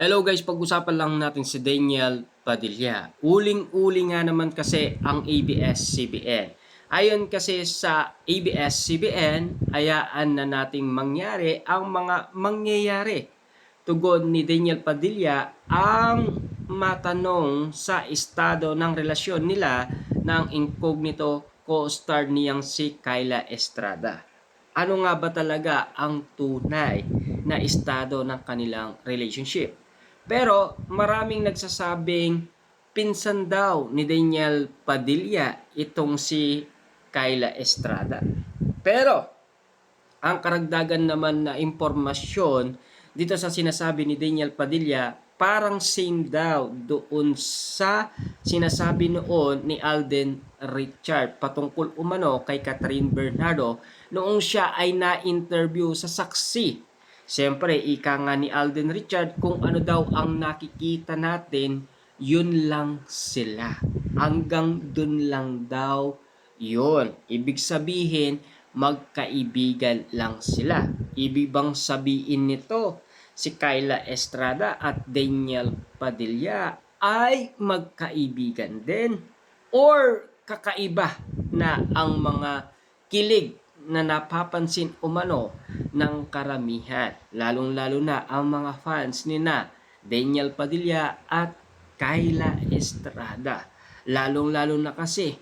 Hello guys, pag-usapan lang natin si Daniel Padilla. Uling-uli nga naman kasi ang ABS-CBN. Ayon kasi sa ABS-CBN, hayaan na nating mangyari ang mga mangyayari. Tugon ni Daniel Padilla ang matanong sa estado ng relasyon nila ng incognito co-star niyang si Kyla Estrada. Ano nga ba talaga ang tunay na estado ng kanilang relationship? Pero maraming nagsasabing pinsan daw ni Daniel Padilla itong si Kyla Estrada. Pero ang karagdagan naman na impormasyon dito sa sinasabi ni Daniel Padilla, parang same daw doon sa sinasabi noon ni Alden Richard patungkol umano kay Catherine Bernardo noong siya ay na-interview sa saksi. Siyempre, ika nga ni Alden Richard, kung ano daw ang nakikita natin, yun lang sila. Hanggang dun lang daw yun. Ibig sabihin, magkaibigan lang sila. Ibig bang sabihin nito, si Kyla Estrada at Daniel Padilla ay magkaibigan din? Or kakaiba na ang mga kilig na napapansin umano ng karamihan, lalong-lalo na ang mga fans ni na Daniel Padilla at Kyla Estrada. Lalong-lalo na kasi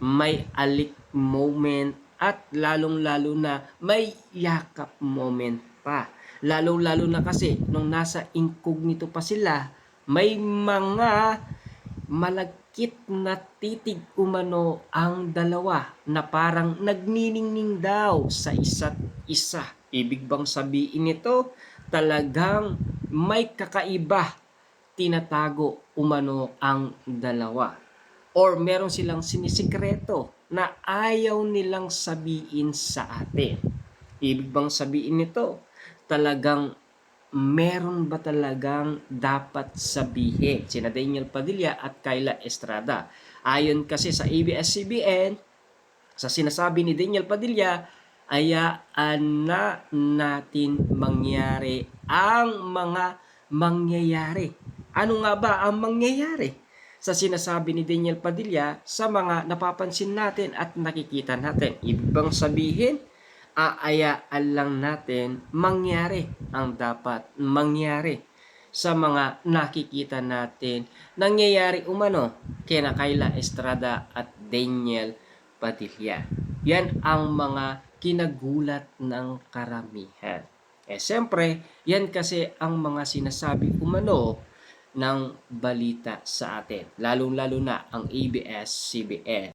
may alik moment at lalong-lalo na may yakap moment pa. Lalong-lalo na kasi nung nasa incognito pa sila, may mga malagkit na titig umano ang dalawa na parang nagniningning daw sa isa't isa. Ibig bang sabihin nito, talagang may kakaiba tinatago umano ang dalawa. Or meron silang sinisikreto na ayaw nilang sabihin sa atin. Ibig bang sabihin nito, talagang meron ba talagang dapat sabihin sina Daniel Padilla at Kyla Estrada? Ayon kasi sa ABS-CBN, sa sinasabi ni Daniel Padilla, hayaan na natin mangyari ang mga mangyayari. Ano nga ba ang mangyayari? Sa sinasabi ni Daniel Padilla sa mga napapansin natin at nakikita natin. Ibig bang sabihin, aayaan lang natin mangyari ang dapat mangyari sa mga nakikita natin nangyayari umano kina Kyla Estrada at Daniel Padilla. Yan ang mga kinagulat ng karamihan. Siyempre, yan kasi ang mga sinasabi umano ng balita sa atin, lalong-lalo na ang ABS-CBN.